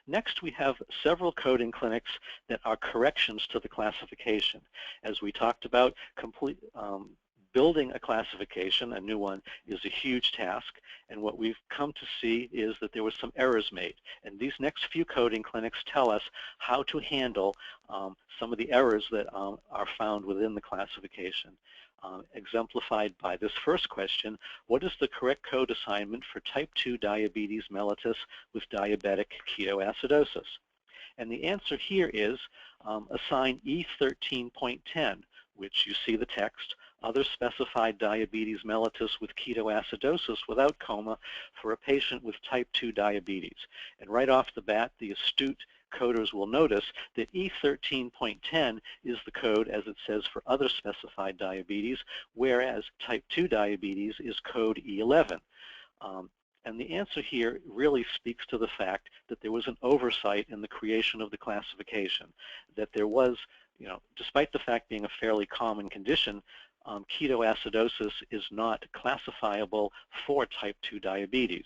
Next, we have several coding clinics that are corrections to the classification. As we talked about, building a classification, a new one, is a huge task, and what we've come to see is that there were some errors made. And these next few coding clinics tell us how to handle some of the errors that are found within the classification. Exemplified by this first question: what is the correct code assignment for type 2 diabetes mellitus with diabetic ketoacidosis? And the answer here is assign E13.10, which you see the text, other specified diabetes mellitus with ketoacidosis without coma for a patient with type 2 diabetes. And right off the bat, the astute coders will notice that E13.10 is the code, as it says, for other specified diabetes, whereas type 2 diabetes is code E11. And the answer here really speaks to the fact that there was an oversight in the creation of the classification, that there was, despite the fact being a fairly common condition, ketoacidosis is not classifiable for type 2 diabetes.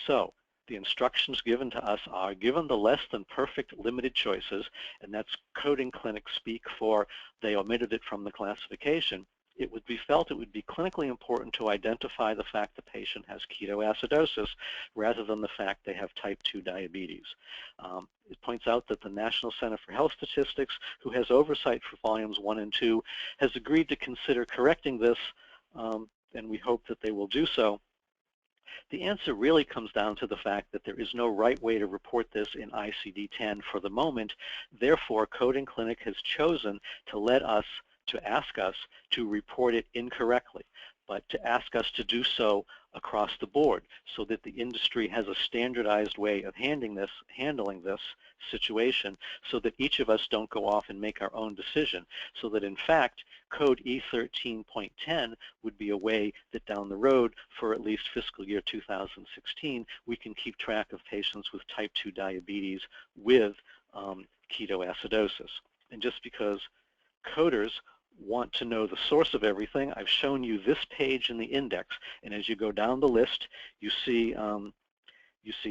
So the instructions given to us are, given the less than perfect limited choices, and that's coding clinic speak for they omitted it from the classification, it would be clinically important to identify the fact the patient has ketoacidosis rather than the fact they have type 2 diabetes. It points out that the National Center for Health Statistics, who has oversight for volumes 1 and 2, has agreed to consider correcting this, and we hope that they will do so. The answer really comes down to the fact that there is no right way to report this in ICD-10 for the moment. Therefore, Coding Clinic has chosen to ask us to report it incorrectly, but to ask us to do so across the board so that the industry has a standardized way of handling this situation, so that each of us don't go off and make our own decision, so that in fact code E13.10 would be a way that down the road, for at least fiscal year 2016, we can keep track of patients with type 2 diabetes with ketoacidosis. And just because coders want to know the source of everything, I've shown you this page in the index, and as you go down the list, you see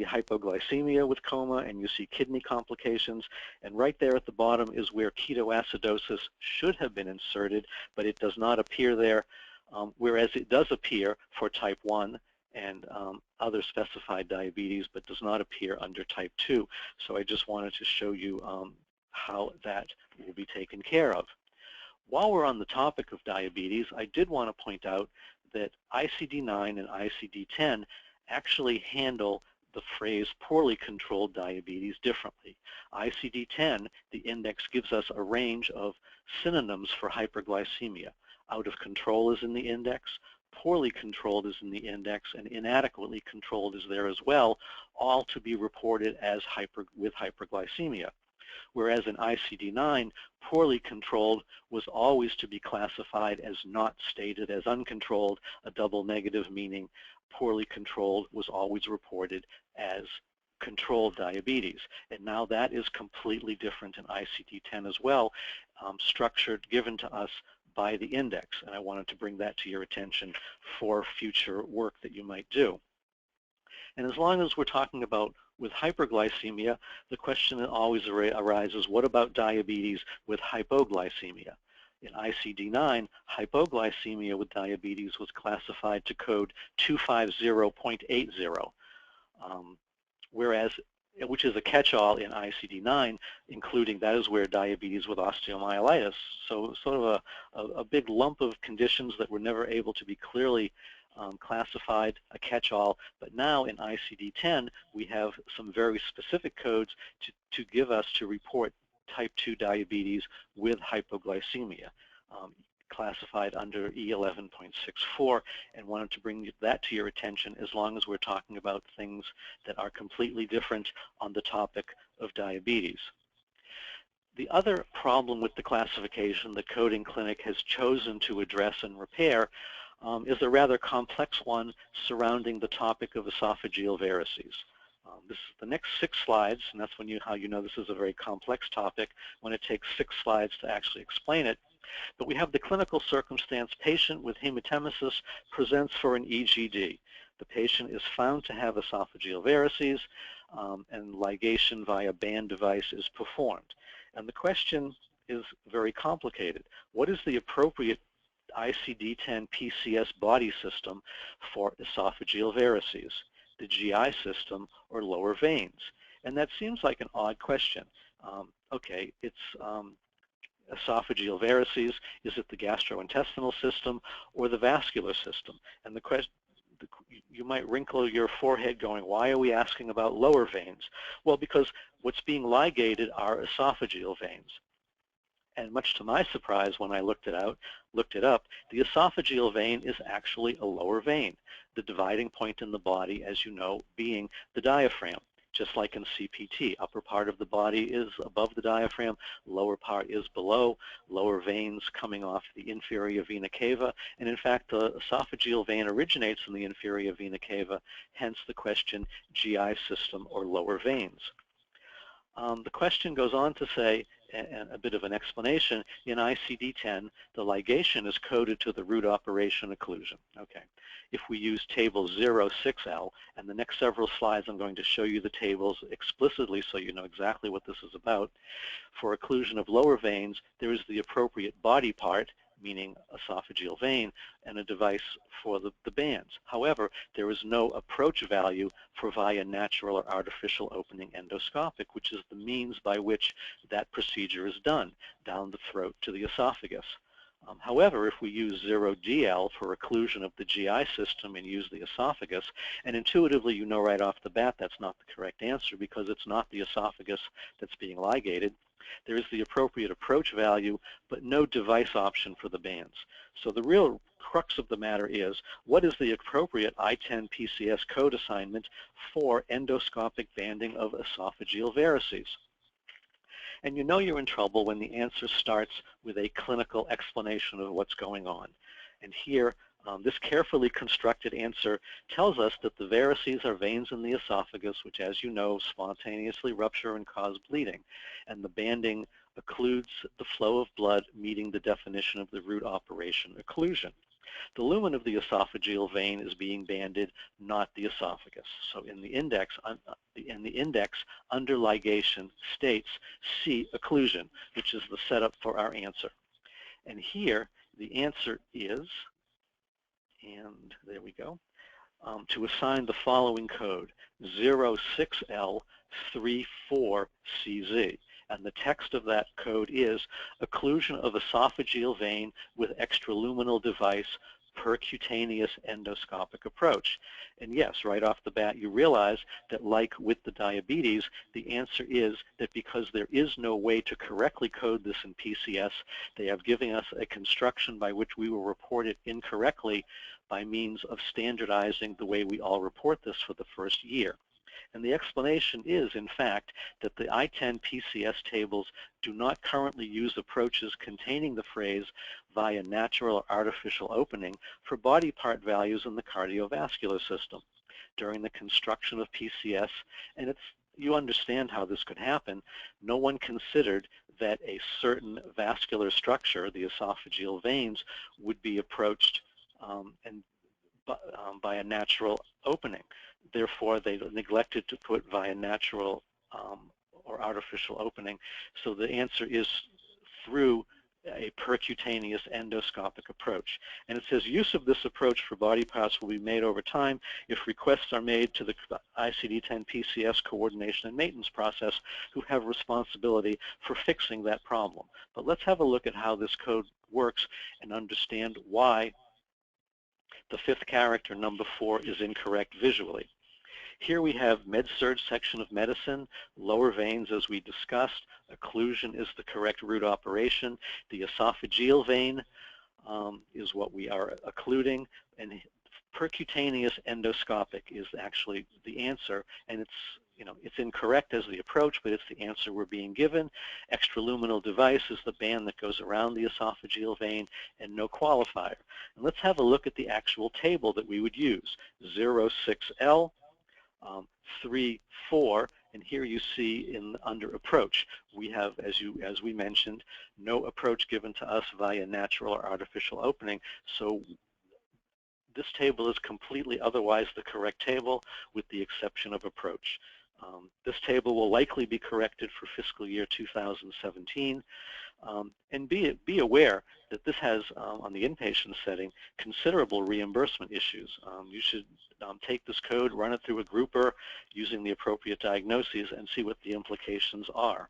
hypoglycemia with coma, and you see kidney complications, and right there at the bottom is where ketoacidosis should have been inserted, but it does not appear there, whereas it does appear for type 1 and other specified diabetes, but does not appear under type 2. So I just wanted to show you how that will be taken care of. While we're on the topic of diabetes, I did want to point out that ICD-9 and ICD-10 actually handle the phrase poorly controlled diabetes differently. ICD-10, the index, gives us a range of synonyms for hyperglycemia. Out of control is in the index, poorly controlled is in the index, and inadequately controlled is there as well, all to be reported as with hyperglycemia. Whereas in ICD-9, poorly controlled was always to be classified as not stated as uncontrolled, a double negative, meaning poorly controlled was always reported as controlled diabetes. And now that is completely different in ICD-10 as well, structured, given to us by the index. And I wanted to bring that to your attention for future work that you might do. And as long as we're talking about with hyperglycemia, the question that always arises, what about diabetes with hypoglycemia? In ICD-9, hypoglycemia with diabetes was classified to code 250.80, which is a catch-all in ICD-9, including that is where diabetes with osteomyelitis. So sort of a big lump of conditions that were never able to be clearly classified, a catch-all, but now in ICD-10 we have some very specific codes to give us to report type 2 diabetes with hypoglycemia, classified under E11.649, and wanted to bring that to your attention as long as we're talking about things that are completely different on the topic of diabetes. The other problem with the classification that Coding Clinic has chosen to address and repair is a rather complex one surrounding the topic of esophageal varices. This is the next 6 slides, and that's how you know this is a very complex topic, when it takes 6 slides to actually explain it. But we have the clinical circumstance: patient with hematemesis presents for an EGD. The patient is found to have esophageal varices. and ligation via band device is performed. And the question is very complicated. What is the appropriate ICD-10-PCS body system for esophageal varices, the GI system, or lower veins? And that seems like an odd question. Okay, it's esophageal varices. Is it the gastrointestinal system or the vascular system? And the question, you might wrinkle your forehead going, why are we asking about lower veins? Well, because what's being ligated are esophageal veins. And much to my surprise, when I looked it up, the esophageal vein is actually a lower vein, the dividing point in the body, as you know, being the diaphragm. Just like in CPT, upper part of the body is above the diaphragm, lower part is below, lower veins coming off the inferior vena cava, and in fact the esophageal vein originates in the inferior vena cava, hence the question GI system or lower veins. The question goes on to say, and a bit of an explanation, in ICD-10, the ligation is coded to the root operation occlusion. Okay. If we use table 06L, and the next several slides I'm going to show you the tables explicitly so you know exactly what this is about, for occlusion of lower veins, there is the appropriate body part, meaning esophageal vein, and a device for the bands. However, there is no approach value for via natural or artificial opening endoscopic, which is the means by which that procedure is done, down the throat to the esophagus. However, if we use 0DL for occlusion of the GI system and use the esophagus, and intuitively you know right off the bat that's not the correct answer because it's not the esophagus that's being ligated, there is the appropriate approach value, but no device option for the bands. So the real crux of the matter is, what is the appropriate I-10-PCS code assignment for endoscopic banding of esophageal varices? And you know you're in trouble when the answer starts with a clinical explanation of what's going on. And here, this carefully constructed answer tells us that the varices are veins in the esophagus, which, as you know, spontaneously rupture and cause bleeding. And the banding occludes the flow of blood, meeting the definition of the root operation occlusion. The lumen of the esophageal vein is being banded, not the esophagus. So in the index, under ligation states C, occlusion, which is the setup for our answer. And here, the answer is, and there we go, to assign the following code, 06L34CZ. And the text of that code is occlusion of esophageal vein with extraluminal device, percutaneous endoscopic approach. And yes, right off the bat, you realize that like with the diabetes, the answer is that because there is no way to correctly code this in PCS, they have given us a construction by which we will report it incorrectly by means of standardizing the way we all report this for the first year. And the explanation is, in fact, that the I-10-PCS tables do not currently use approaches containing the phrase via natural or artificial opening for body part values in the cardiovascular system. During the construction of PCS, and you understand how this could happen, no one considered that a certain vascular structure, the esophageal veins, would be approached by a natural opening. Therefore, they neglected to put via natural or artificial opening. So the answer is through a percutaneous endoscopic approach. And it says use of this approach for body parts will be made over time if requests are made to the ICD-10-PCS coordination and maintenance process, who have responsibility for fixing that problem. But let's have a look at how this code works and understand why the fifth character, number 4, is incorrect visually. Here we have med-surg section of medicine, lower veins as we discussed, occlusion is the correct root operation, the esophageal vein is what we are occluding, and percutaneous endoscopic is actually the answer, and it's incorrect as the approach, but it's the answer we're being given. Extraluminal device is the band that goes around the esophageal vein, and no qualifier. And let's have a look at the actual table that we would use. 06L, 3.4, and here you see under approach, we have, as we mentioned, no approach given to us via natural or artificial opening. So this table is completely otherwise the correct table with the exception of approach. This table will likely be corrected for fiscal year 2017. And be aware that this has, on the inpatient setting, considerable reimbursement issues. You should take this code, run it through a grouper using the appropriate diagnoses, and see what the implications are.